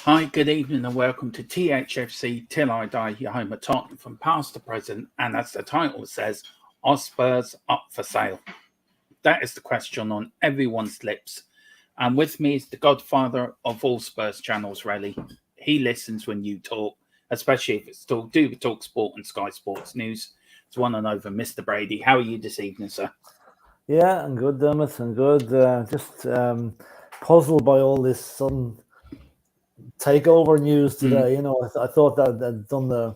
Hi, good evening and welcome to THFC Till I Die, your home of Tottenham from past to present. And as the title says, are Spurs up for sale? That is the question on everyone's lips. And with me is the godfather of all Spurs channels, really. He listens when you talk, especially if it's do with Talk Sport and Sky Sports News. It's one and over, Mr. Brady. How are you this evening, sir? Yeah, I'm good, Dermot. I'm good. Just puzzled by all this sudden takeover news today. You know, I thought that I'd done the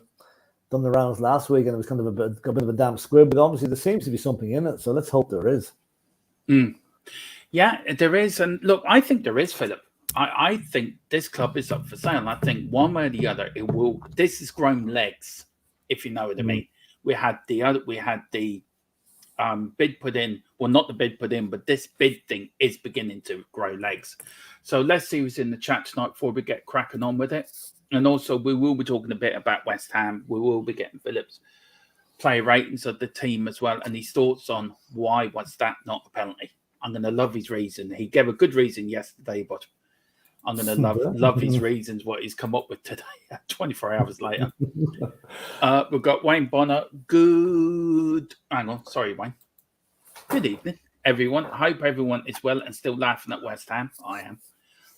rounds last week, and it was kind of a bit of a damp squib. But obviously, there seems to be something in it. So let's hope there is. Yeah, there is. And look, I think there is, Philip. I think this club is up for sale. I think one way or the other, it will. This has grown legs, if you know what I mean. We had the bid put in. Well, not the bid put in, but this bid thing is beginning to grow legs. So let's see who's in the chat tonight before we get cracking on with it. And also, we will be talking a bit about West Ham. We will be getting Philip's player ratings of the team as well, and his thoughts on why was that not a penalty. I'm going to love his reason. He gave a good reason yesterday, but I'm going to love his reasons, what he's come up with today, 24 hours later. We've got Wayne Bonner. Hang on. Sorry, Wayne. Good evening, everyone. I hope everyone is well and still laughing at West Ham. I am.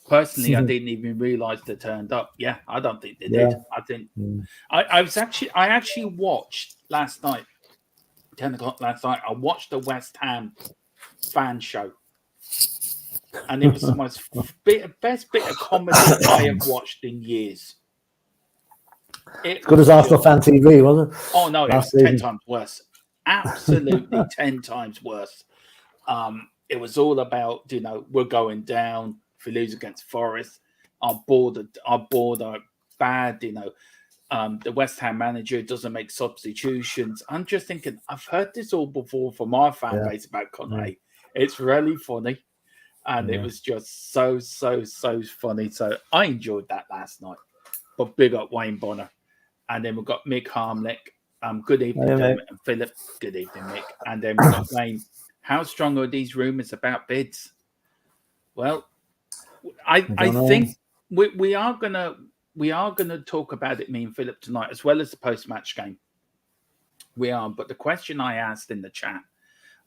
Personally, I didn't even realise they turned up. Yeah, I don't think they did. I didn't. I actually watched last night, 10 o'clock last night. I watched the West Ham fan show, and it was the best bit of comedy I have watched in years. As good as Arsenal fan TV, wasn't it? Oh no, it was 10 times worse. Absolutely 10 times worse. It was all about, we're going down. If we lose against Forest, our board are bad. The West Ham manager doesn't make substitutions. I'm just thinking, I've heard this all before from our fan base about Conte. It's really funny. And it was just so funny. So I enjoyed that last night. But big up Wayne Bonner. And then we've got Mick Harmlick. Good evening, Dermot and Philip. Good evening, Mick. And then we've got Wayne. How strong are these rumours about bids? Well, I think we are gonna talk about it, me and Philip, tonight, as well as the post-match game. We are, but the question I asked in the chat,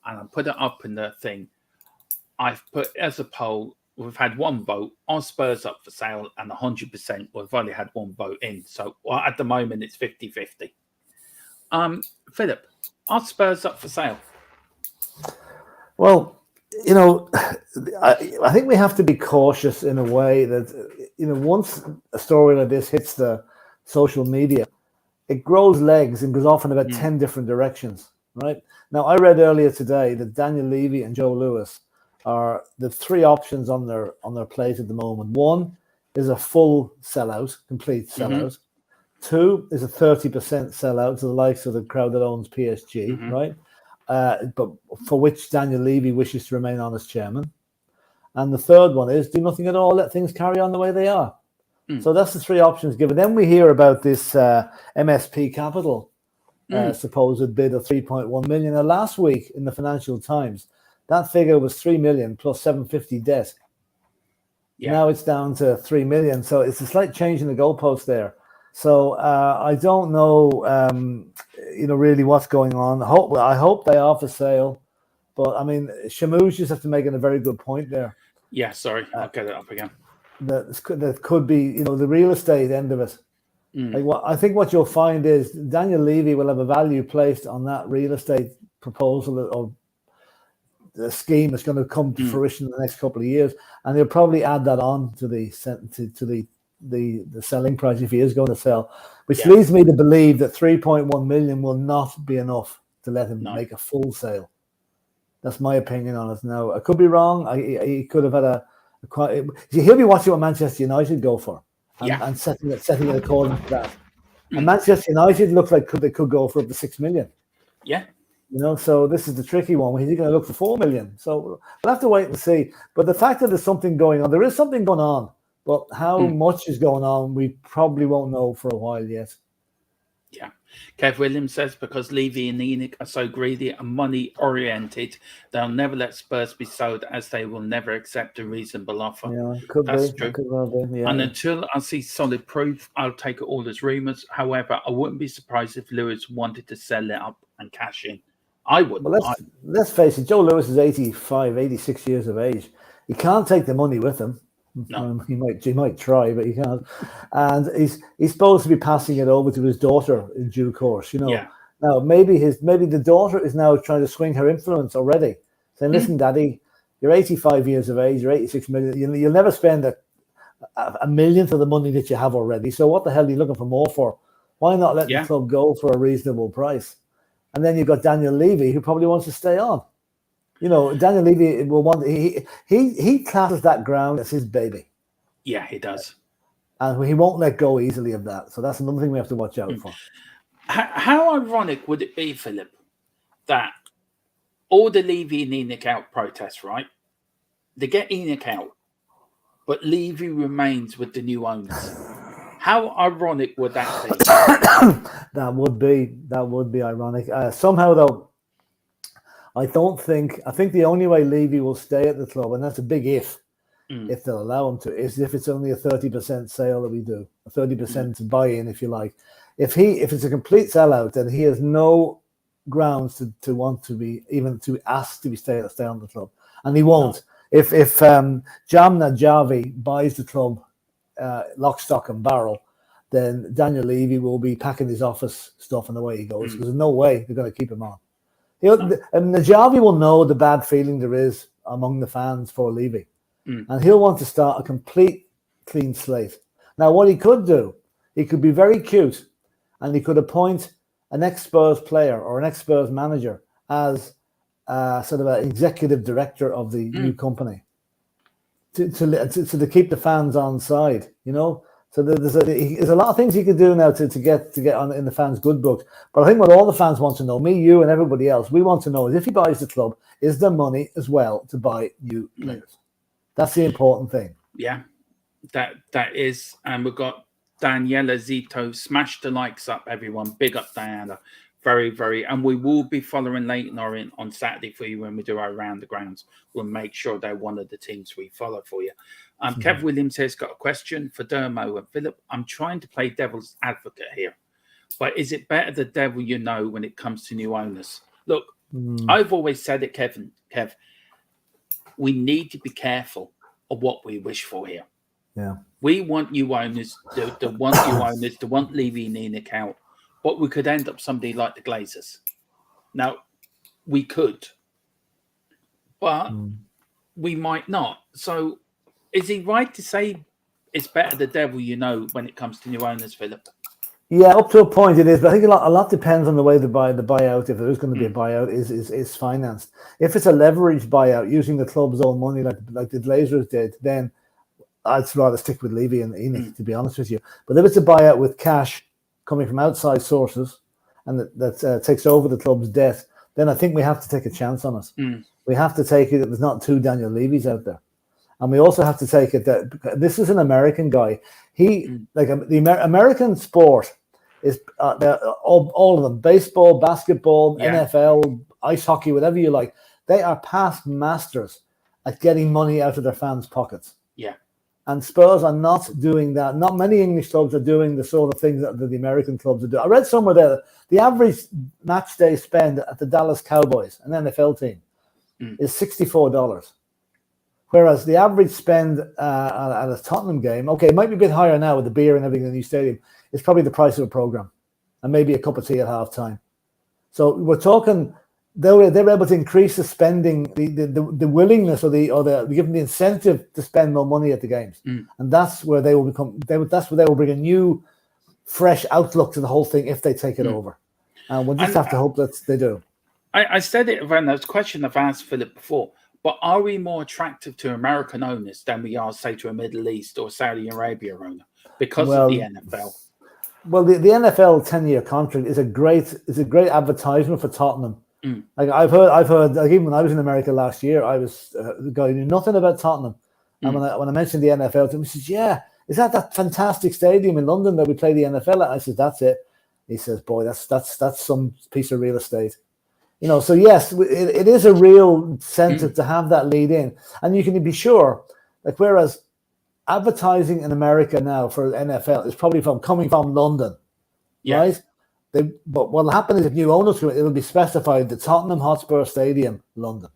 and I put it up in the thing, I've put as a poll, we've had one vote, are Spurs up for sale? And 100%, we've only had one vote in. So at the moment, it's 50-50. Philip, are Spurs up for sale? Well, I think we have to be cautious in a way that, once a story like this hits the social media, it grows legs and goes off in about 10 different directions, right? Now, I read earlier today that Daniel Levy and Joe Lewis are the three options on their plate at the moment. One is a full sellout, complete sellout. Two is a 30% sellout to the likes of the crowd that owns PSG, right? But for which Daniel Levy wishes to remain on as chairman. And the third one is do nothing at all, let things carry on the way they are. So that's the three options given. Then we hear about this MSP Capital supposed bid of 3.1 million. Now, last week in the Financial Times, that figure was 3 million plus 750 debt. Now it's down to 3 million. So it's a slight change in the goalpost there. So I don't know, really what's going on. I hope they are for sale, but I mean, Shamouz just have to make a very good point there. Yeah, sorry, I'll get it up again. That could be, the real estate end of it. I think what you'll find is Daniel Levy will have a value placed on that real estate proposal or the scheme that's going to come to fruition in the next couple of years, and he'll probably add that on to the selling price if he is going to sell, which leads me to believe that 3.1 million will not be enough to let him make a full sale. That's my opinion on it. Now, I could be wrong. He could have had he'll be watching what Manchester United go for and setting it according to that. And Manchester United looks like they could go for up to 6 million. Yeah. So this is the tricky one. He's going to look for 4 million. So we'll have to wait and see. But the fact that there's something going on, there is something going on. But how much is going on, we probably won't know for a while yet. Yeah. Kev Williams says, because Levy and Enoch are so greedy and money-oriented, they'll never let Spurs be sold, as they will never accept a reasonable offer. Yeah, could That's be. True. Could well be. Yeah. And until I see solid proof, I'll take it all as rumours. However, I wouldn't be surprised if Lewis wanted to sell it up and cash in. I wouldn't. Well, let's face it, Joe Lewis is 85, 86 years of age. He can't take the money with him. No. He might try, but he can't. And he's supposed to be passing it over to his daughter in due course. Now, maybe the daughter is now trying to swing her influence already, saying, "Listen, Daddy, you're 85 years of age, you're 86 million. You'll never spend a millionth of the money that you have already. So what the hell are you looking for more for? Why not let the club go for a reasonable price?" And then you've got Daniel Levy, who probably wants to stay on. Daniel Levy will want. He classes that ground as his baby. Yeah, he does. And he won't let go easily of that. So that's another thing we have to watch out for. How ironic would it be, Philip, that all the Levy and Enoch out protests, right? They get Enoch out, but Levy remains with the new owners. How ironic would that be? That would be ironic. Somehow, though, I think the only way Levy will stay at the club, and that's a big if they'll allow him to, is if it's only a 30% sale that we do, a 30% buy-in, if you like. If it's a complete sellout, then he has no grounds to want to be, even to ask to be stay on the club, and he won't. No. If Jamna Javi buys the club lock, stock, and barrel, then Daniel Levy will be packing his office stuff and away he goes, because there's no way they're going to keep him on. And Najavi will know the bad feeling there is among the fans for Levy. And he'll want to start a complete clean slate. Now, what he could do, he could be very cute, and he could appoint an ex-Spurs player or an ex-Spurs manager as sort of an executive director of the new company to keep the fans on side, So there's a lot of things he could do now to get on in the fans' good books. But I think what all the fans want to know, me, you, and everybody else, we want to know is if he buys the club, is there money as well to buy new players? That's the important thing. Yeah, that is. And we've got Daniela Zito. Smash the likes up, everyone. Big up, Diana. Very, very. And we will be following Leyton Orient on Saturday for you when we do our round the grounds. We'll make sure they're one of the teams we follow for you. Kev Williams has got a question for Dermo and Philip. I'm trying to play devil's advocate here, but is it better the devil you know when it comes to new owners? Look, I've always said it, Kev, we need to be careful of what we wish for here. Yeah, we want new owners, they want new owners, they want Levy and Enoch out, but we could end up somebody like the Glazers. Now, we could, but we might not. So, is he right to say it's better the devil you know when it comes to new owners, Philip? Yeah, up to a point it is, but I think a lot depends on the way the buyout, if there is going to be a buyout, is financed. If it's a leveraged buyout using the club's own money, like the Glazers did, then I'd rather stick with Levy and Enoch, to be honest with you. But if it's a buyout with cash coming from outside sources and that takes over the club's debt, then I think we have to take a chance on it. We have to take it that there's not two Daniel Levys out there. And we also have to take it that this is an American guy. American sport is all of them: baseball, basketball, NFL, ice hockey, whatever you like. They are past masters at getting money out of their fans' pockets. Yeah. And Spurs are not doing that. Not many English clubs are doing the sort of things that the American clubs are doing. I read somewhere there the average match day spend at the Dallas Cowboys, an NFL team, is $64. Whereas the average spend at a Tottenham game, okay, it might be a bit higher now with the beer and everything in the new stadium, it's probably the price of a program and maybe a cup of tea at halftime. So we're talking they're able to increase the spending, the willingness or give them the incentive to spend more money at the games, and that's where they will that's where they will bring a new, fresh outlook to the whole thing if they take it over, and we'll just have to hope that they do. I said it around that question I've asked Philip before. But are we more attractive to American owners than we are, say, to a Middle East or Saudi Arabia owner because of the NFL? Well, the NFL 10-year contract is a great advertisement for Tottenham. Like I've heard, like even when I was in America last year, I was the guy who knew nothing about Tottenham, and when I mentioned the NFL to him, he says, "Yeah, is that fantastic stadium in London that we play the NFL at?" I said, "That's it." He says, "Boy, that's some piece of real estate." So yes, it is a real incentive to have that lead in. And you can be sure, like, whereas advertising in America now for NFL is probably coming from London, right? But what will happen is if new owners come in, it will be specified the Tottenham Hotspur Stadium, London.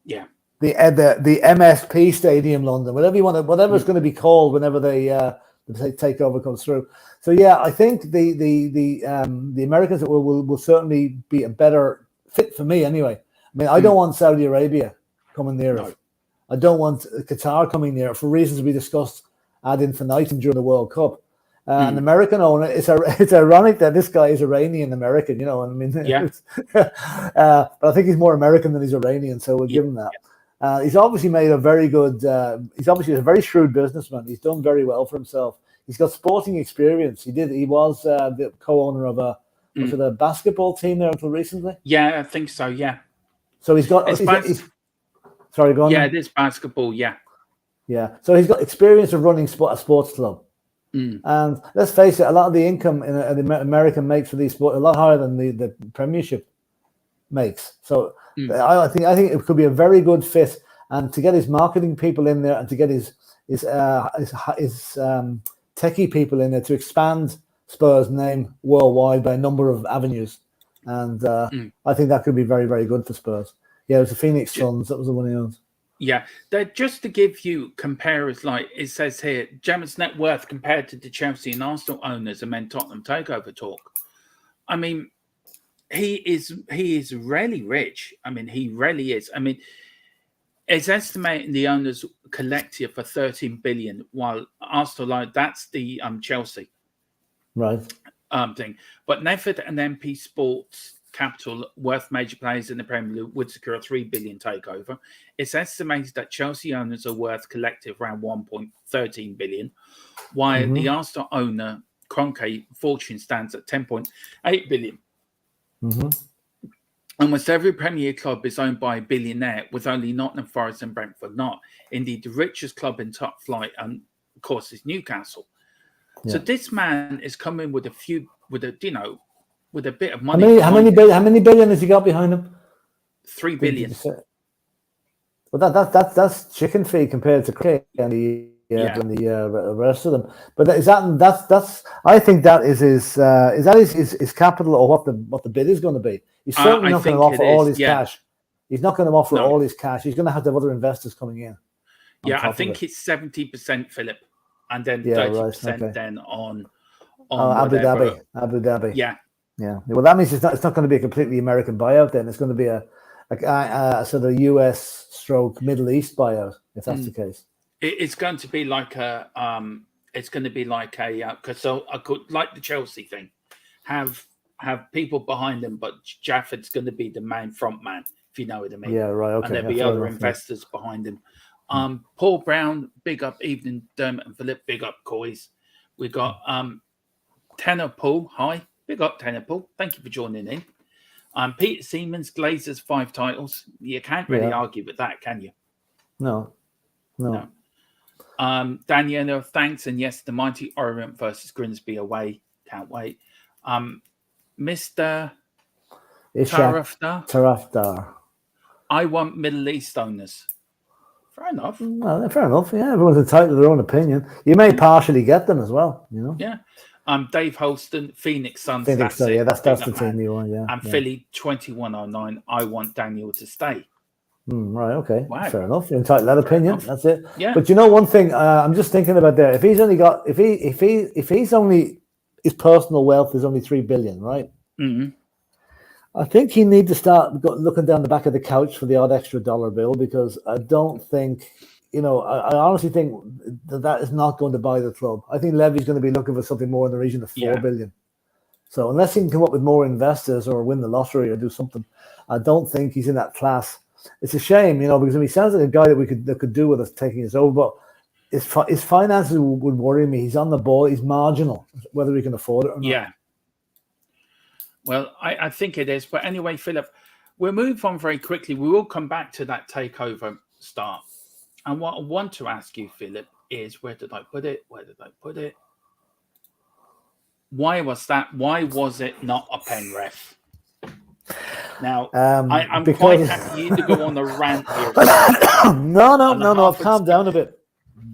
Yeah. The MSP Stadium, London, whatever it's going to be called whenever they takeover comes through. So yeah, I think the Americans will certainly be a better fit for me anyway. I mean, I don't want Saudi Arabia coming near it. I don't want Qatar coming near it for reasons we discussed ad infinitum during the World Cup. An American owner. It's ironic that this guy is Iranian American. You know, I mean, but I think he's more American than he's Iranian, so we'll give him that. He's obviously made a very good. He's obviously a very shrewd businessman. He's done very well for himself. He's got sporting experience. He was the co-owner of was it a basketball team there until recently? Yeah, I think so. Yeah. So he's got. Sorry, go on. Yeah, it is basketball. Yeah. Yeah. So he's got experience of running a sports club. And let's face it, a lot of the income in American makes for these sports a lot higher than the Premiership makes. So I think it could be a very good fit, and to get his marketing people in there and to get his techie people in there to expand Spurs' name worldwide by a number of avenues, and I think that could be very, very good for Spurs. Yeah, it was the Phoenix Suns. That was the one he owns. Yeah, just to give you comparers, like it says here, Gemma's net worth compared to the Chelsea and Arsenal owners amid Tottenham takeover talk. I mean, he is really rich. I mean, he really is. I mean, it's estimating the owners collective for 13 billion, while Arsenal, that's the Chelsea thing. But Nefford and MP Sports Capital, worth major players in the Premier League, would secure a 3 billion takeover. It's estimated that Chelsea owners are worth collective around 1.13 billion, while the Arsenal owner Kroenke fortune stands at 10.8 billion. Almost every Premier club is owned by a billionaire, with only Nottingham Forest and Brentford not. Indeed, the richest club in top flight, of course, is Newcastle. Yeah. So this man is coming with with a bit of money. How many billion has he got behind him? 3 billion. Well, that's chicken feed compared to Clay and the rest of them. But that's I think that is his capital, or what the bid is going to be. He's certainly not going to offer all his cash. He's not going to offer all his cash. He's going to have other investors coming in. Yeah, I think it's 70%, Philip, and then 30% then on Abu Dhabi. Yeah. Yeah. Well, that means it's not going to be a completely American buyout. Then it's going to be a sort of US / Middle East buyout, if that's the case. It's going to be like because I could, like the Chelsea thing, have people behind them, but Jafford's going to be the main front man, if you know what I mean. Yeah, right. Okay. And there'll be other investors behind him. Paul Brown, big up Evening, Dermot and Philip, big up Coys. We got Tanner Paul, hi. Big up, Tanner Paul. Thank you for joining in. Peter Siemens, Glazers 5 titles. You can't really argue with that, can you? No. Daniela, thanks. And yes, the mighty Orient versus Grimsby away. Can't wait. Mr. Tarafdar. I want Middle East owners. Fair enough. Well, fair enough. Yeah, everyone's entitled to their own opinion. You may partially get them as well, you know. Yeah. Dave Holston, Phoenix Suns. That's the team you want, yeah. And Philly 2109. I want Daniel to stay. Right, okay. Wow. Fair enough. You're entitled to that opinion. That's it. Yeah. But you know one thing, I'm just thinking about there. If he's only got if he's only his personal wealth is only 3 billion, right? I think he needs to start looking down the back of the couch for the odd extra dollar bill, because I don't think, I honestly think that is not going to buy the club. I think Levy's going to be looking for something more in the region of 4 billion. So unless he can come up with more investors or win the lottery or do something, I don't think he's in that class. It's a shame, because he sounds like a guy that could do with us taking us over, but his finances would worry me. He's on the ball. He's marginal, whether he can afford it or not. Yeah. Well, I think it is. But anyway, Philip, we'll move on very quickly. We will come back to that takeover start. And what I want to ask you, Philip, is where did I put it? Why was that? Why was it not a pen ref? Now, I'm quite happy to go on the rant here. No. Calm down a bit.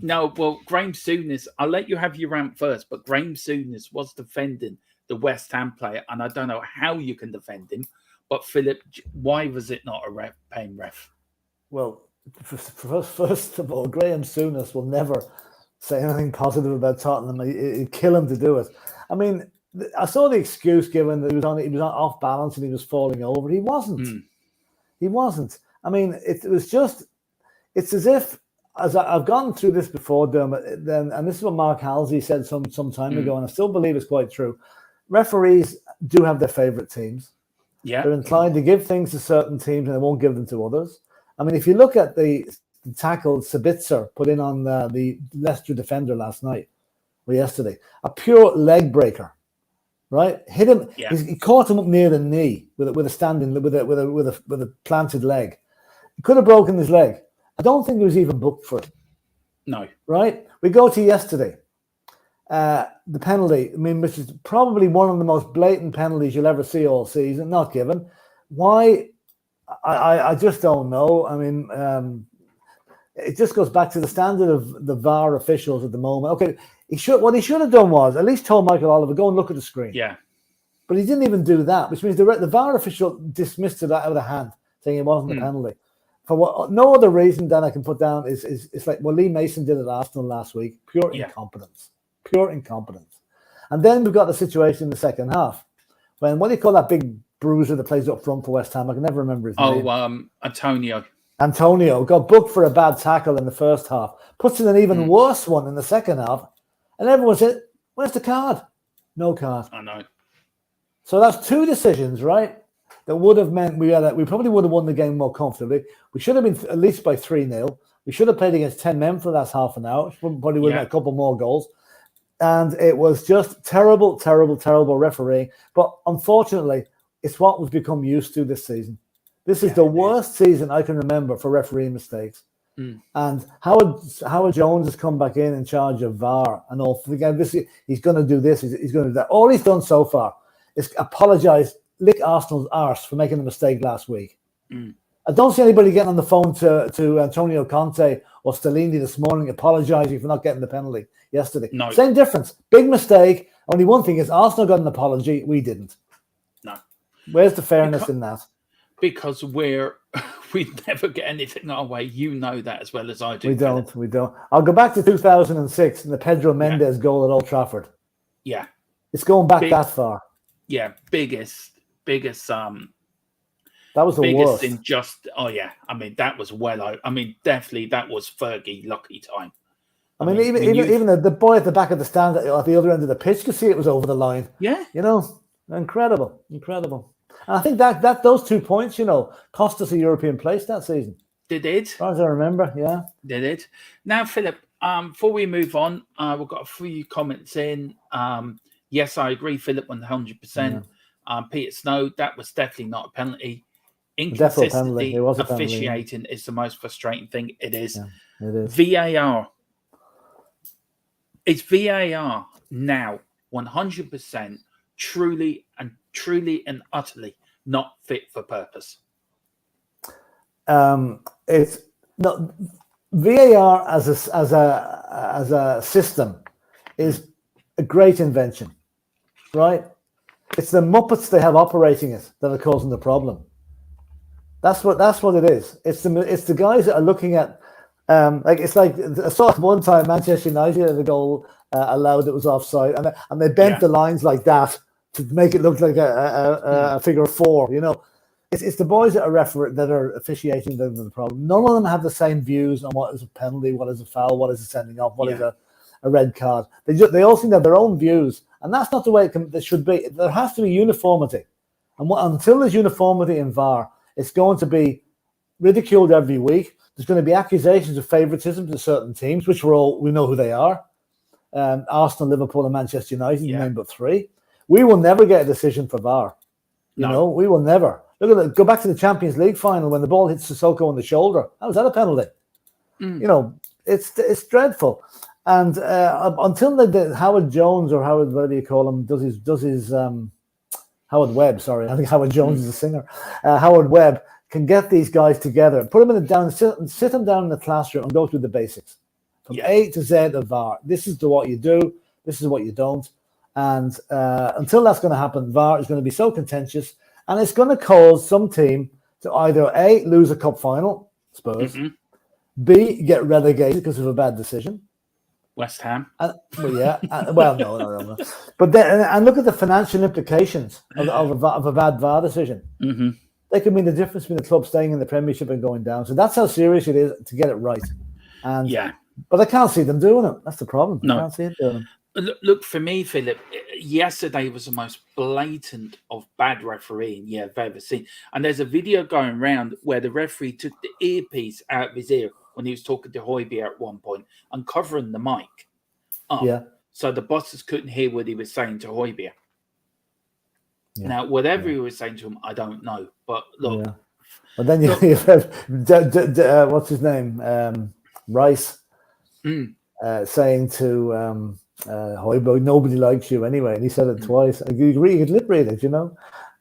No, well, Graham Souness, I'll let you have your rant first, but Graham Souness was defending the West Ham player, and I don't know how you can defend him. But Philip, why was it not a pen ref? Well, first of all, Graham Souness will never say anything positive about Tottenham. It'd kill him to do it. I mean, I saw the excuse given that he was off balance and he was falling over. He wasn't. He wasn't. I mean, it was just. It's as if, as I've gone through this before, Dermot, and this is what Mark Halsey said some time ago, and I still believe it's quite true. Referees do have their favourite teams. Yeah, they're inclined to give things to certain teams and they won't give them to others. I mean, if you look at the tackle Sabitzer put in on the Leicester defender last night or yesterday, a pure leg breaker, right? Hit him. Yeah. He caught him up near the knee with a planted leg. He could have broken his leg. I don't think he was even booked for it. No. Right? We go to yesterday. The penalty, I mean, which is probably one of the most blatant penalties you'll ever see all season, not given. Why? I just don't know. I mean, it just goes back to the standard of the VAR officials at the moment. Okay, what he should have done was at least told Michael Oliver, go and look at the screen. Yeah. But he didn't even do that, which means the VAR official dismissed it out of hand, saying it wasn't a penalty. For no other reason than I can put down is it's like, well, Lee Mason did at Arsenal last week. Pure incompetence. Pure incompetence. And then we've got the situation in the second half. When, what do you call that big bruiser that plays up front for West Ham? I can never remember his name. Antonio. Antonio got booked for a bad tackle in the first half. Puts in an even worse one in the second half. And everyone said, where's the card? No card. I know. So that's two decisions, right? That would have meant we probably would have won the game more comfortably. We should have been at least by 3-0. We should have played against 10 men for the last half an hour. Probably would have had a couple more goals. And it was just terrible, terrible, terrible refereeing. But unfortunately, it's what we've become used to this season. This is the worst season I can remember for refereeing mistakes. And Howard Jones has come back in charge of VAR and all. Again, he's going to do this. He's going to do that. All he's done so far is apologise, lick Arsenal's arse for making a mistake last week. I don't see anybody getting on the phone to Antonio Conte or Stellini this morning apologising for not getting the penalty yesterday. No. Same difference. Big mistake. Only one thing is Arsenal got an apology. We didn't. No. Where's the fairness in that? Because we never get anything our way. You know that as well as I do. We don't. I'll go back to 2006 and the Pedro Mendes goal at Old Trafford. Yeah. It's going back that far. Yeah. Biggest that was the worst. I mean, that was definitely that was Fergie lucky time. I mean, even the boy at the back of the stand at the other end of the pitch could see it was over the line. Yeah. Incredible. And I think that those 2 points, cost us a European place that season. They did. As far as I remember, yeah. They did. Now, Philip, before we move on, we've got a few comments in. Yes, I agree, Philip, 100%. Peter Snow, that was definitely not a penalty. Inconsistency officiating is the most frustrating thing. It is. Yeah, it is. VAR. It's VAR now 100% truly and utterly not fit for purpose. It's not VAR as a system is a great invention, right? It's the Muppets they have operating it that are causing the problem. That's what it is. It's the guys that are looking at I saw one time Manchester United had a goal allowed that was offside, and they bent the lines like that to make it look like a figure 4. It's the boys that are officiating the problem. None of them have the same views on what is a penalty, what is a foul, what is a sending off, what is a red card. They all seem to have their own views, and that's not the way it should be. There has to be uniformity, and until there's uniformity in VAR, it's going to be ridiculed every week. There's going to be accusations of favouritism to certain teams, which we know who they are. Arsenal, Liverpool, and Manchester United, name but 3. We will never get a decision for VAR. We will never. Look at it. Go back to the Champions League final when the ball hits Sissoko on the shoulder. How was that a penalty? It's dreadful. And until Howard Jones or Howard, whatever you call him, does his Howard Webb. Sorry, I think Howard Jones is a singer. Howard Webb can get these guys together, put them sit them down in the classroom and go through the basics from A to Z of VAR. This is what you do. This is what you don't. And until that's going to happen, VAR is going to be so contentious, and it's going to cause some team to either A, lose a cup final, Spurs, B, get relegated because of a bad decision, West Ham. Well, no. But then, and look at the financial implications of a bad VAR decision. Mm-hmm. They could mean the difference between the club staying in the Premiership and going down. So that's how serious it is to get it right. And but I can't see them doing it. That's the problem. No. I can't see it doing them. Look, for me, Philip, yesterday was the most blatant of bad refereeing I've ever seen. And there's a video going around where the referee took the earpiece out of his ear when he was talking to Højbjerg at one point and covering the mic up so the bosses couldn't hear what he was saying to Højbjerg. Yeah. Now, whatever he was saying to him, I don't know. But look. Yeah. But then you've had, what's his name? Rice saying to Højbjerg, nobody likes you anyway. And he said it twice. I agree, he could lip read it, you know?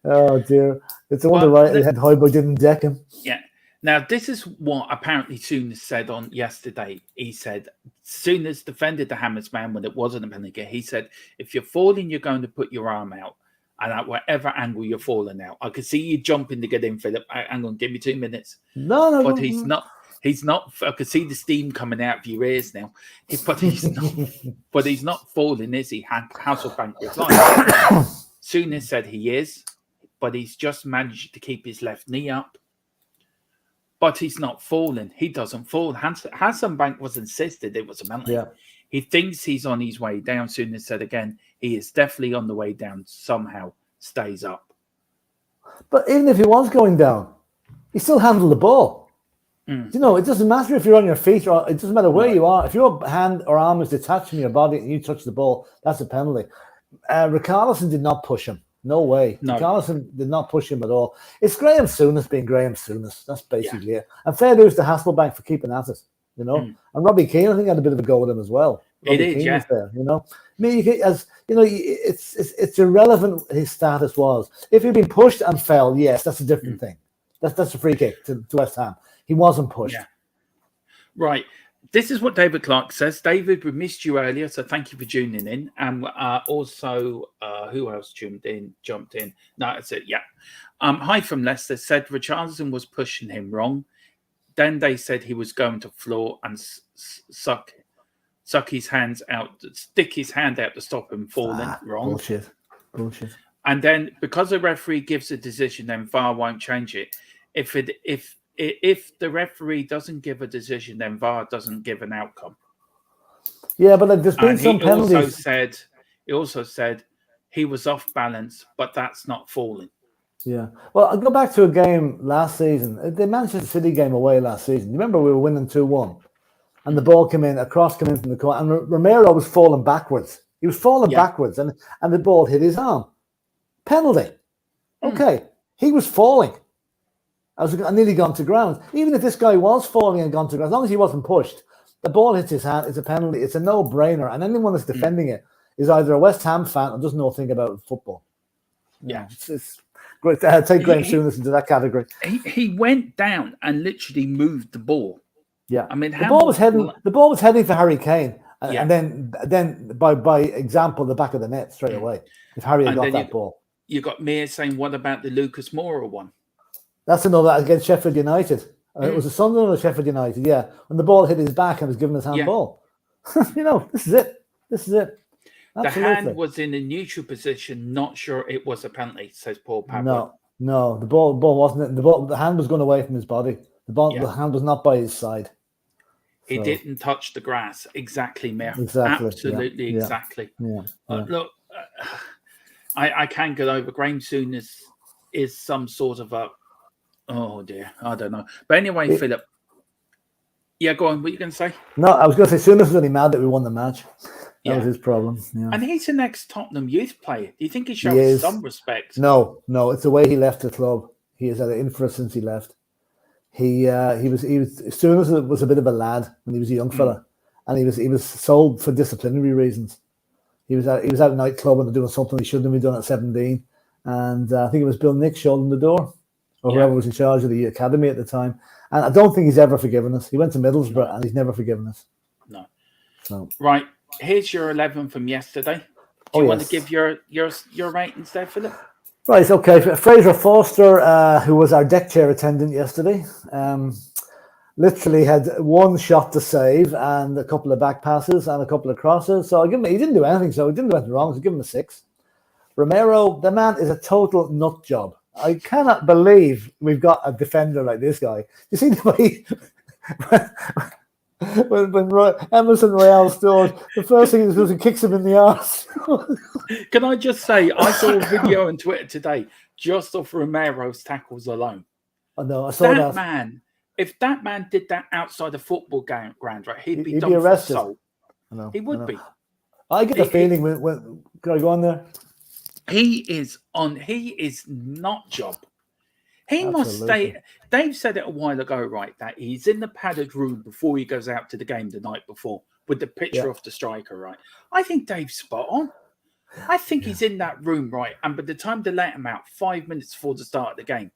Oh, dear. It's a wonder why Højbjerg didn't deck him. Yeah. Now, this is what apparently Souness said on yesterday. He said, Souness defended the Hammers man when it wasn't a penalty. He said, if you're falling, you're going to put your arm out. And at whatever angle you're falling out. I could see you jumping to get in, Philip. Hang on, give me 2 minutes. No. But he's not. He's not. I could see the steam coming out of your ears now. But he's not. But he's not falling, is he? Hasselbank replied. Souness said he is, but he's just managed to keep his left knee up. But he's not falling. He doesn't fall. Hasselbank was insisted it was a penalty. Yeah. He thinks he's on his way down. Souness said again, he is definitely on the way down. Somehow stays up. But even if he was going down, he still handled the ball. You know, it doesn't matter if you're on your feet or it doesn't matter where you are. If your hand or arm is detached from your body and you touch the ball, that's a penalty. Richarlison did not push him. No way. No. Richarlison did not push him at all. It's Graham Souness being Graham Souness. That's basically it. And fair dues to Hasselbank for keeping at it. You know, and Robbie Keane, I think, had a bit of a go with him as well. Robbie Keane was there, you know. I mean, it's irrelevant his status was. If he'd been pushed and fell, yes, that's a different thing. That's a free kick to West Ham. He wasn't pushed. Yeah. Right. This is what David Clark says. David, we missed you earlier, so thank you for tuning in. And also, who else jumped in? No, that's it. Yeah. Hi from Leicester said Richarlison was pushing him wrong. Then they said he was going to floor and stick his hand out to stop him falling. Wrong. Bullshit. And then because the referee gives a decision, then VAR won't change it. If the referee doesn't give a decision, then VAR doesn't give an outcome. Yeah, but there's been some penalties. He also said he was off balance, but that's not falling. Yeah. Well, I'll go back to a game last season. The Manchester City game away last season. You remember we were winning 2-1 and the ball came in from the corner and Romero was falling backwards. He was falling backwards and the ball hit his arm. Penalty. Okay. He was falling. I nearly gone to ground. Even if this guy was falling and gone to ground, as long as he wasn't pushed, the ball hits his hand. It's a penalty. It's a no-brainer. And anyone that's defending it is either a West Ham fan or doesn't know a thing about football. Yeah. It's great. Take Graham Souness into that category. He went down and literally moved the ball. Yeah, I mean, the ball was heading for Harry Kane, and then by example, the back of the net straight away. If Harry had got that ball, you got Mir saying, "What about the Lucas Moura one?" That's another against Sheffield United. It was a Sunderland or Sheffield United. Yeah, when the ball hit his back and was given his handball. You know, this is it. Absolutely. The hand was in a neutral position. Not sure it was a penalty, says Paul Pablo. No, the ball wasn't. The hand was going away from his body. The hand was not by his side. He didn't touch the grass. Exactly, Mayor. Exactly. Absolutely, yeah. exactly. Yeah. Look, I can't get over Graham Souness is some sort of a. Oh dear, I don't know. But anyway, Philip. Yeah, go on. What are you going to say? No, I was going to say Souness was only mad that we won the match. That was his problem. Yeah. And he's an ex-Tottenham youth player. Do you think he shows some respect? No. It's the way he left the club. He has had it in for us since he left. He was Souness was a bit of a lad when he was a young fella, and he was sold for disciplinary reasons. He was at a nightclub and doing something he shouldn't have been doing at 17, and I think it was Bill Nick showed him the door, or whoever was in charge of the academy at the time. And I don't think he's ever forgiven us. He went to Middlesbrough and he's never forgiven us. No. So right. Here's your 11 from yesterday. Do you want to give your ratings there, Philip? Right, okay. Fraser Foster, who was our deck chair attendant yesterday, literally had one shot to save and a couple of back passes and a couple of crosses. So I give him. He didn't do anything. So he didn't do anything wrong. So I give him a 6. Romero, the man is a total nut job. I cannot believe we've got a defender like this guy. You see the way when Emerson Royale scored, the first thing he does is kicks him in the arse. Can I just say, I saw a video on Twitter today just of Romero's tackles alone. I know, I saw that. Man, if that man did that outside a football ground, right, he'd be arrested. For assault. I know, he would be. I get the feeling when can I go on there? He is not job. He must stay. Dave said it a while ago, right, that he's in the padded room before he goes out to the game the night before with the picture of the striker, right? I think Dave's spot on. I think he's in that room, right? And by the time they let him out 5 minutes before the start of the game,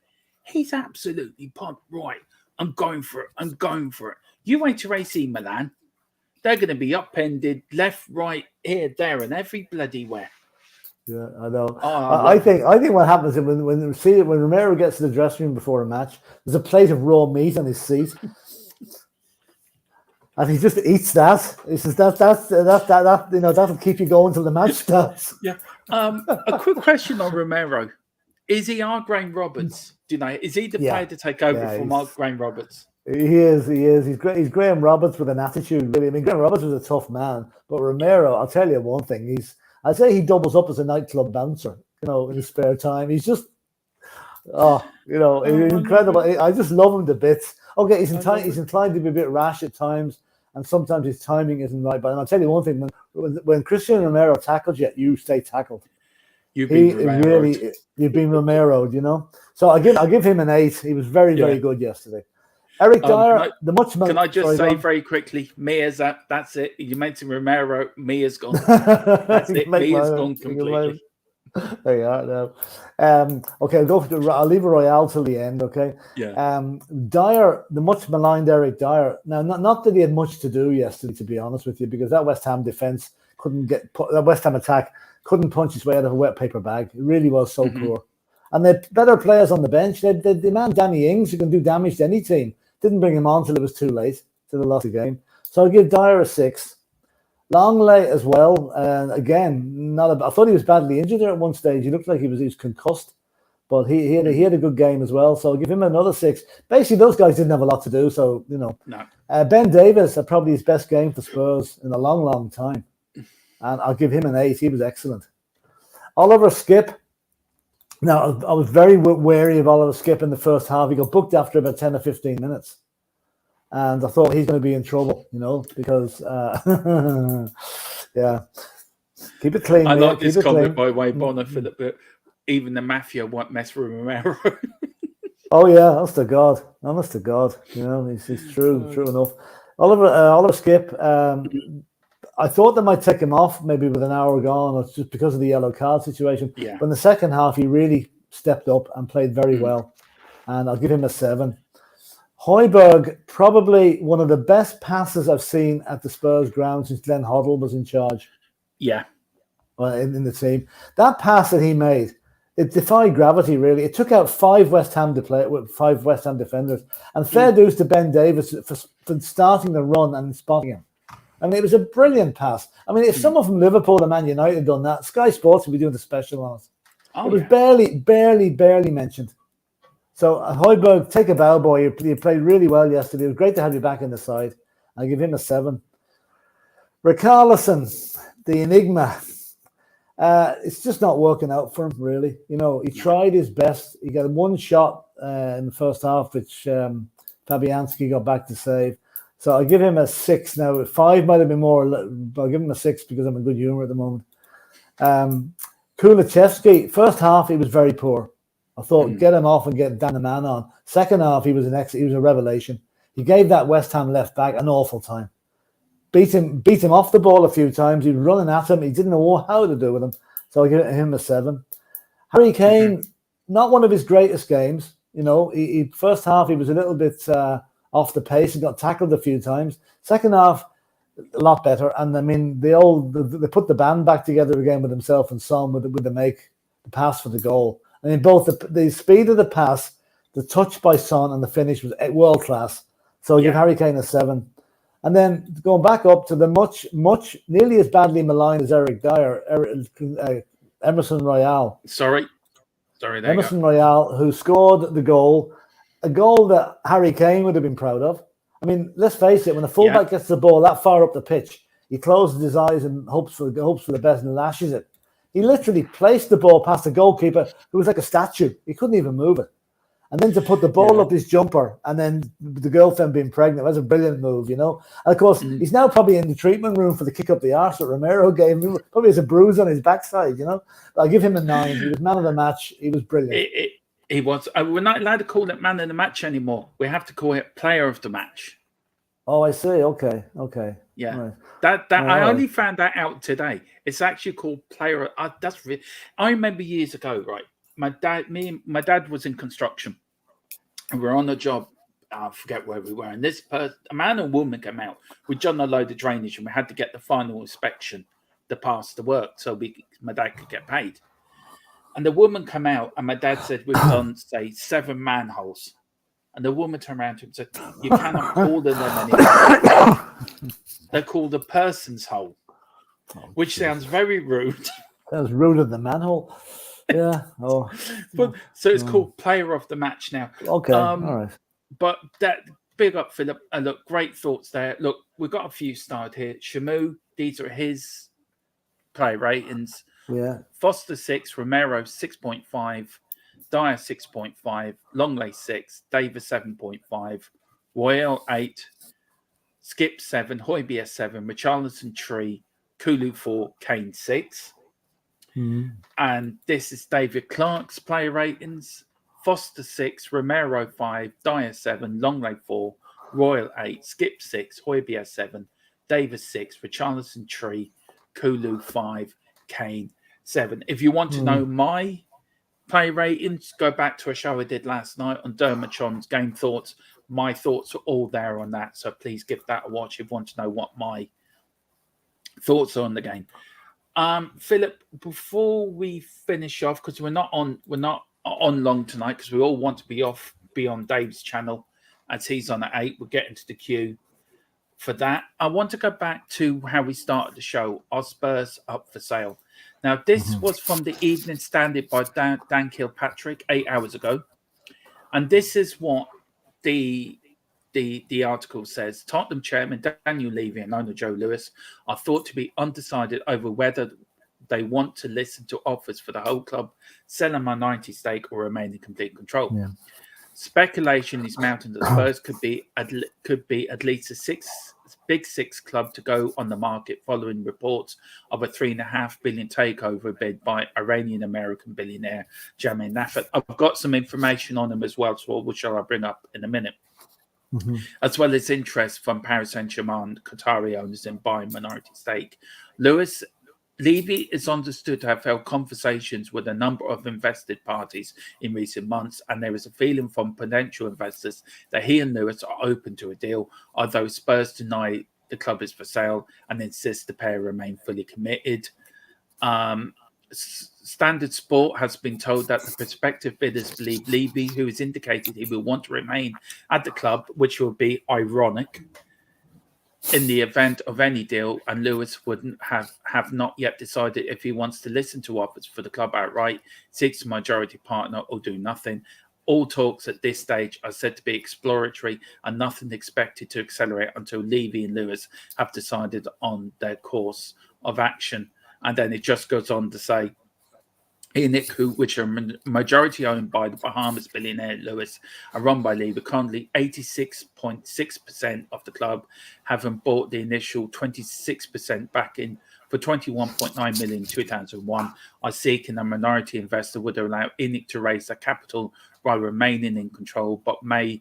he's absolutely pumped, right? I'm going for it. I'm going for it. You wait to AC Milan. They're going to be upended left, right, here, there, and every bloody where. Yeah, I know. I think what happens is when Romero gets to the dressing room before a match, there's a plate of raw meat on his seat, and he just eats that. He says that that'll keep you going till the match starts. Yeah. A quick question on Romero: is he our Graham Roberts? Do you know? Is he the player to take over from our Graham Roberts? He is. He's great. He's Graham Roberts with an attitude. Really, I mean, Graham Roberts was a tough man, but Romero, I'll tell you one thing. I'd say he doubles up as a nightclub bouncer, in his spare time. He's just, incredible. I just love him to bits. Okay, he's inclined to be a bit rash at times, and sometimes his timing isn't right. But I'll tell you one thing: when Christian Romero tackles you, you stay tackled. You've been Romero'd, So I give him an 8. He was very, very good yesterday. Eric Dyer, Can I just say very quickly, Mia's that's it. You mentioned Romero, Mia's gone. That's it. Mia's gone completely. There you are now. Okay, I'll leave a Royale till the end, okay? Yeah. Dyer, the much maligned Eric Dyer. Now, not that he had much to do yesterday, to be honest with you, because that West Ham defense that West Ham attack couldn't punch its way out of a wet paper bag. It really was so poor. And they had better players on the bench. They demand Danny Ings, who can do damage to any team. Didn't bring him on till it was too late, till they lost the game. So I'll give Dyer a 6. Longley as well. And again, I thought he was badly injured there at one stage. He looked like he was concussed, but he had a good game as well. So I'll give him another 6. Basically, those guys didn't have a lot to do. So No. Ben Davies had probably his best game for Spurs in a long, long time, and I'll give him an 8. He was excellent. Oliver Skipp. Now, I was very wary of Oliver Skipp in the first half. He got booked after about 10 or 15 minutes. And I thought he's going to be in trouble, because, keep it clean. I like this comment by way Bonner, Philip, but even the mafia won't mess with Romero. Oh, yeah, honest to God. He's true enough. Oliver Skipp, I thought they might take him off maybe with an hour gone, or just because of the yellow card situation. Yeah. But in the second half, he really stepped up and played very well. And I'll give him a 7. Højbjerg, probably one of the best passes I've seen at the Spurs ground since Glenn Hoddle was in charge. Yeah. In the team. That pass that he made, it defied gravity, really. It took out 5 West Ham defenders. And fair dues to Ben Davies for starting the run and spotting him. I mean, it was a brilliant pass. I mean, if someone from Liverpool or Man United had done that, Sky Sports would be doing the special on it. It was barely mentioned. So, Højbjerg, take a bow, boy. You played really well yesterday. It was great to have you back in the side. I'll give him a 7. Richarlison, the enigma. It's just not working out for him, really. He tried his best. He got one shot in the first half, which Fabianski got back to save. So I'll give him a 6 now. 5 might have been more, but I'll give him a 6 because I'm in good humour at the moment. Kulichevsky, first half, he was very poor. I thought, get him off and get Dan the Man on. Second half, he was a revelation. He gave that West Ham left back an awful time. Beat him off the ball a few times. He was running at him. He didn't know how to do with him. So I'll give him a 7. Harry Kane, not one of his greatest games. He first half, he was a little bit off the pace and got tackled a few times. Second half, a lot better. And I mean, they put the band back together again with himself and Son with the pass for the goal. I mean, both the speed of the pass, the touch by Son, and the finish was world class. So you have Harry Kane as 7. And then going back up to the much nearly as badly maligned as Eric Dyer, Emerson Royale. Sorry, there Emerson Royale, who scored the goal, a goal that Harry Kane would have been proud of. I mean, let's face it, when a fullback gets the ball that far up the pitch, he closes his eyes and hopes for the best and lashes it. He literally placed the ball past the goalkeeper, who was like a statue. He couldn't even move it. And then to put the ball up his jumper, and then the girlfriend being pregnant, was a brilliant move, And of course, he's now probably in the treatment room for the kick up the arse that Romero gave him. Probably has a bruise on his backside, I'll give him a 9. He was man of the match. He was brilliant. He was. We're not allowed to call it man of the match anymore. We have to call it player of the match. Oh, I see. Okay. Yeah. Right. That I only found that out today. It's actually called player. I remember years ago, right? My dad was in construction, and we were on a job. I forget where we were, and a man and woman came out. We'd done a load of drainage, and we had to get the final inspection to pass the work, so my dad could get paid. And the woman came out, and my dad said, "We've done, say, 7 manholes." And the woman turned around to him and said, "You cannot call them anymore. They're called a person's hole," which sounds very rude. Sounds ruder than manhole. Yeah. Oh. So it's called player of the match now. Okay. All right. But that big up, Philip. Look, great thoughts there. Look, we've got a few starred here. Shamu, these are his play ratings. Yeah. Foster 6, Romero 6.5, Dyer 6.5, Longley 6, Davis 7.5, Royale 8, Skip 7, Højbjerg 7, Richarlison 3, Kulu 4, Kane 6. And this is David Clark's play ratings. Foster 6, Romero 5, Dyer 7, Longley 4, Royal 8, Skip 6, Højbjerg 7, Davis 6, Richarlison 3, Kulu 5, Kane 7. If you want to know my play ratings, go back to a show I did last night on Dermot Chon's Game Thoughts. My thoughts are all there on that, so please give that a watch if you want to know what my thoughts are on the game. Philip, before we finish off, because we're not on long tonight, because we all want to be on Dave's channel, as he's on at 8. We'll get into the queue for that. I want to go back to how we started the show. Are Spurs up for sale? Now, this was from the Evening Standard by Dan Kilpatrick 8 hours ago, and this is what the article says. Tottenham chairman Daniel Levy and owner Joe Lewis are thought to be undecided over whether they want to listen to offers for the whole club, sell a minority stake, or remain in complete control. Yeah. Speculation is mounting that Spurs could be at least a big six club to go on the market following reports of a $3.5 billion takeover bid by Iranian-American billionaire Jamin Nafat. I've got some information on him as well, so which I'll bring up in a minute. As well as interest from Paris Saint-Germain, Qatari owners in buying minority stake. Levy is understood to have held conversations with a number of invested parties in recent months, and there is a feeling from potential investors that he and Lewis are open to a deal, although Spurs deny the club is for sale and insist the pair remain fully committed. Standard Sport has been told that the prospective bidders believe Levy, who has indicated he will want to remain at the club, which will be ironic in the event of any deal, and Lewis wouldn't have not yet decided if he wants to listen to offers for the club outright, seeks a majority partner, or do nothing. All talks at this stage are said to be exploratory and nothing expected to accelerate until Levy and Lewis have decided on their course of action. And then it just goes on to say, ENIC, which are majority owned by the Bahamas billionaire Lewis, are run by Levy. Currently, 86.6% of the club, having bought the initial 26% back in for $21.9 million in 2001, are seeking a minority investor would allow ENIC to raise their capital while remaining in control, but may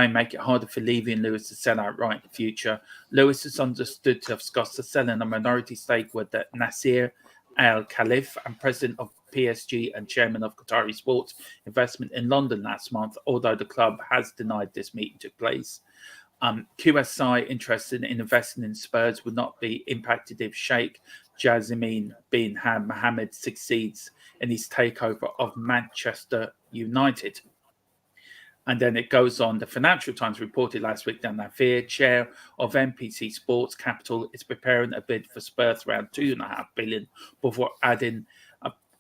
make it harder for Levy and Lewis to sell outright in the future. Lewis is understood to have discussed selling a minority stake with Nasser Al Khelaifi, and president of PSG and chairman of Qatari Sports Investment in London last month, although the club has denied this meeting took place. QSI, interested in investing in Spurs, would not be impacted if Sheikh Jasmine bin Mohammed succeeds in his takeover of Manchester United. And then it goes on. The Financial Times reported last week that Nafir, chair of NPC Sports Capital, is preparing a bid for Spurs around $2.5 billion before adding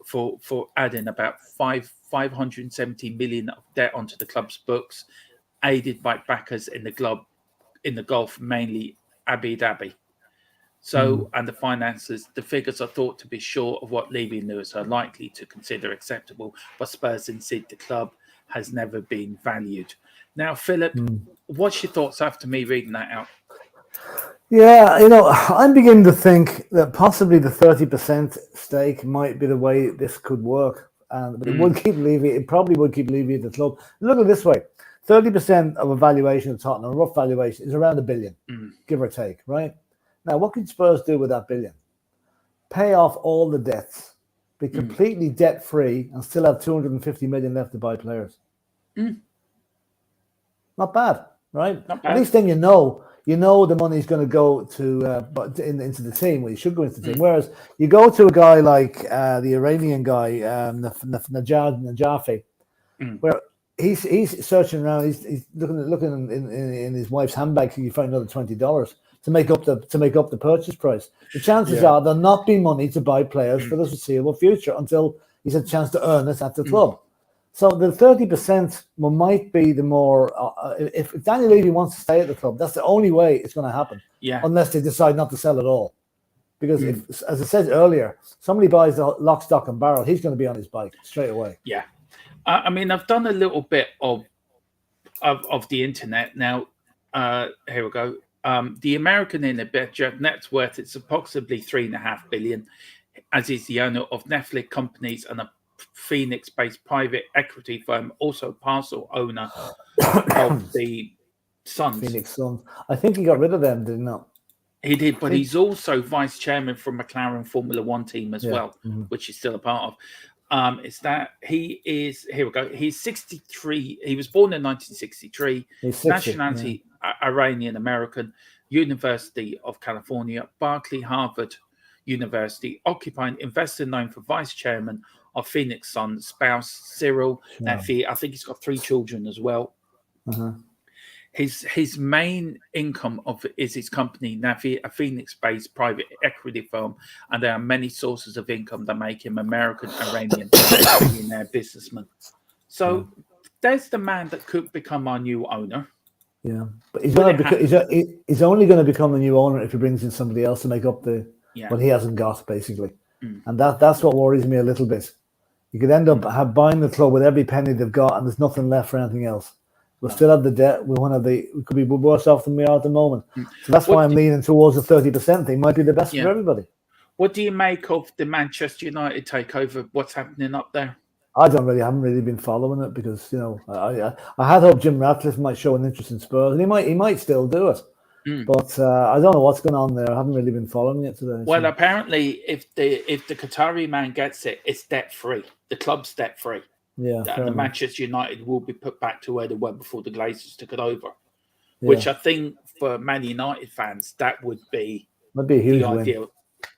for adding about 570 million of debt onto the club's books, aided by backers in the Gulf, mainly Abu Dhabi. So, and the finances, the figures are thought to be short of what Levy and Lewis are likely to consider acceptable, but Spurs insist the club has never been valued. Now, Philip, what's your thoughts after me reading that out? Yeah, I'm beginning to think that possibly the 30% stake might be the way this could work. But it would keep Levy, it probably would keep Levy at the club. Look at it this way. 30% of a valuation of Tottenham, a rough valuation, is around $1 billion, give or take, right? Now, what can Spurs do with that $1 billion? Pay off all the debts, be completely debt-free, and still have 250 million left to buy players. Not bad, right? Not bad. At least then you know the money's going to go to into the team. Well, you should go into the team. Whereas you go to a guy like the Iranian guy, Najafi, where he's searching around. He's looking in his wife's handbag. Can you find another $20 to make up the purchase price? The chances are there'll not be money to buy players for the foreseeable future until he's had a chance to earn it at the club. So the 30% might be the more. If Daniel Levy wants to stay at the club, that's the only way it's going to happen. Yeah. Unless they decide not to sell at all, because if, as I said earlier, somebody buys the lock, stock, and barrel, he's going to be on his bike straight away. Yeah. I mean, I've done a little bit of the internet now. Here we go. The American net worth, it's approximately $3.5 billion, as is the owner of Netflix companies and a Phoenix-based private equity firm, also partial owner of the Suns. Phoenix Suns. I think he got rid of them, did he not? He did, but he's also vice chairman for McLaren Formula One team as well, which he's still a part of. Is that he is? Here we go. He's 63. He was born in 1963. Nationality Iranian American. University of California, Berkeley, Harvard University. Occupying investor known for vice chairman of Phoenix Suns, spouse Cyril Nafir. I think he's got 3 children as well. His main income is his company Nafir, a Phoenix-based private equity firm, and there are many sources of income that make him American Iranian billionaire businessman. So there's the man that could become our new owner. Yeah, but he's only going to become the new owner if he brings in somebody else to make up what he hasn't got, basically. And that's what worries me a little bit. You could end up buying the club with every penny they've got, and there's nothing left for anything else. We'll still have the debt. We could be worse off than we are at the moment. So that's why I'm leaning towards the 30% thing. Might be the best for everybody. What do you make of the Manchester United takeover? What's happening up there? I haven't really been following it because I had hoped Jim Ratcliffe might show an interest in Spurs, and he might still do it. But I don't know what's going on there. I haven't really been following it today. Well, apparently, if the Qatari man gets it, it's debt free. The club's debt free. Yeah, and the Manchester United will be put back to where they were before the Glazers took it over. Which I think for Man United fans, that would be a huge win. Ideal,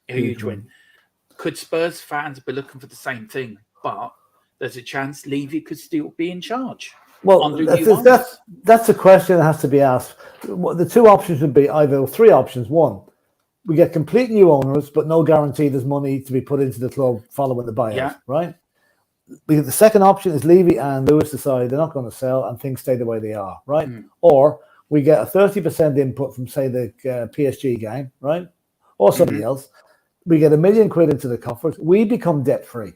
a huge win. Could Spurs fans be looking for the same thing? But there's a chance Levy could still be in charge. Well, that's a question that has to be asked. The 2 options would be either 3 options. 1, we get complete new owners, but no guarantee there's money to be put into the club following the buyout, right? The second option is Levy and Lewis decide they're not going to sell and things stay the way they are, right? Or we get a 30% input from, say, the PSG gang, right? Or somebody else. We get £1 million into the coffers. We become debt-free,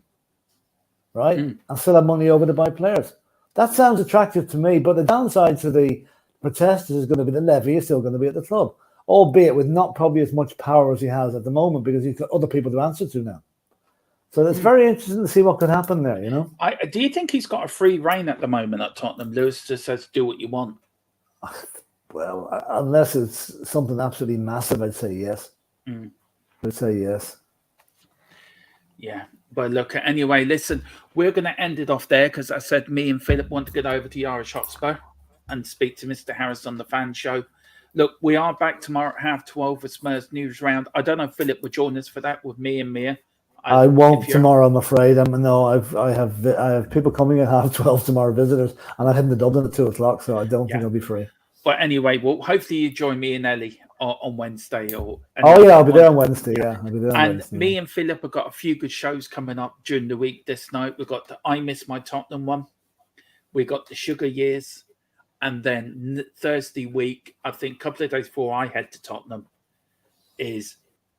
right? And still have money over to buy players. That sounds attractive to me, but the downside to the protesters is going to be the Levy is still going to be at the club, albeit with not probably as much power as he has at the moment because he's got other people to answer to now. So it's very interesting to see what could happen there, Do you think he's got a free reign at the moment at Tottenham? Lewis just says, do what you want. Well, unless it's something absolutely massive, I'd say yes. I'd say yes. Yeah. But look, anyway, listen, we're going to end it off there because I said me and Philip want to get over to Irish Hotspur and speak to Mr. Harris on the fan show. Look, we are back tomorrow at 12:30 with Spurs News Round. I don't know if Philip will join us for that with me and Mia. I won't tomorrow, I'm afraid. I have people coming at 12:30 tomorrow, visitors, and I'm heading to Dublin at 2:00, so I don't think I'll be free. But anyway, well, hopefully you join me and Ellie on Wednesday. I'll be there on Wednesday. Yeah, I'll be there on Wednesday. Me and Philip have got a few good shows coming up during the week. This night we've got the I Miss My Tottenham one. We got the Sugar Years, and then Thursday week, I think a couple of days before I head to Tottenham,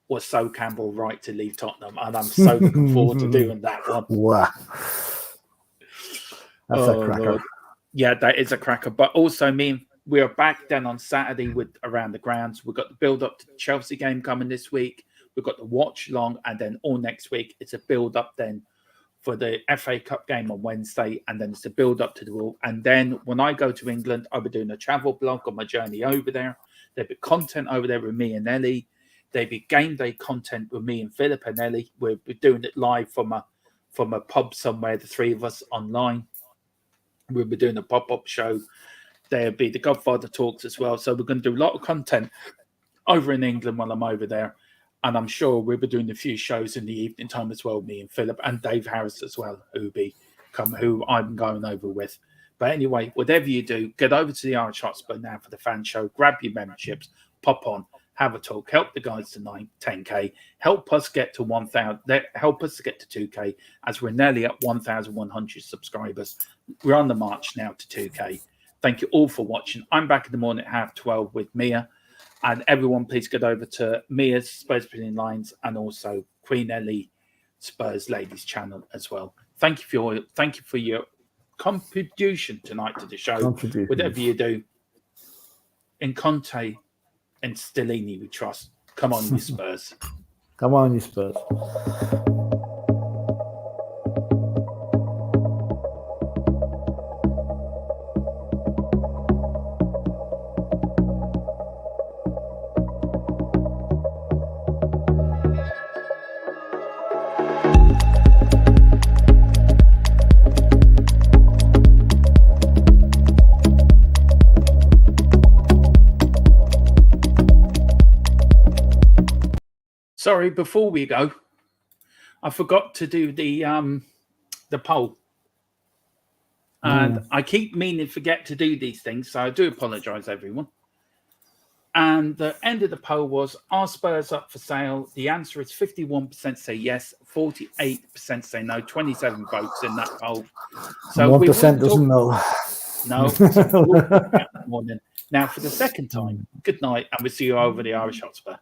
was So Campbell right to leave Tottenham, and I'm so looking forward to doing that one. Wow, that's a cracker. Lord. Yeah, that is a cracker. But also, we are back then on Saturday with Around the Grounds. We've got the build up to the Chelsea game coming this week. We've got the watch long, and then all next week it's a build up then for the FA Cup game on Wednesday, and then it's a build up to the World. And then when I go to England, I'll be doing a travel blog on my journey over there. There'll be content over there with me and Ellie. There'll be game day content with me and Philip and Ellie. We'll be doing it live from a pub somewhere, the three of us online. We'll be doing a pop-up show. There'll be the Godfather talks as well. So we're going to do a lot of content over in England while I'm over there. And I'm sure we'll be doing a few shows in the evening time as well, me and Philip and Dave Harris as well, who I'm going over with. But anyway, whatever you do, get over to the Irish Hotspur now for the fan show. Grab your memberships, pop on, have a talk, help the guys to 10K, help us get to 1,000, help us to get to 2K, as we're nearly at 1,100 subscribers. We're on the march now to 2K. Thank you all for watching. I'm back in the morning at 12:30 with Mia. And everyone, please get over to Mia's Spurs Opinion Lines and also Queen Ellie Spurs Ladies channel as well. Thank you for your contribution tonight to the show. Whatever you do, in Conte and Stellini we trust. Come on, you Spurs. Come on, you Spurs. Sorry, before we go, I forgot to do the poll. And I keep meaning to forget to do these things, so I do apologise, everyone. And the end of the poll was, are Spurs up for sale? The answer is 51% say yes, 48% say no, 27 votes in that poll. So 1% doesn't know. No. Morning. Now, for the second time, good night, and we'll see you over the Irish Hotspur.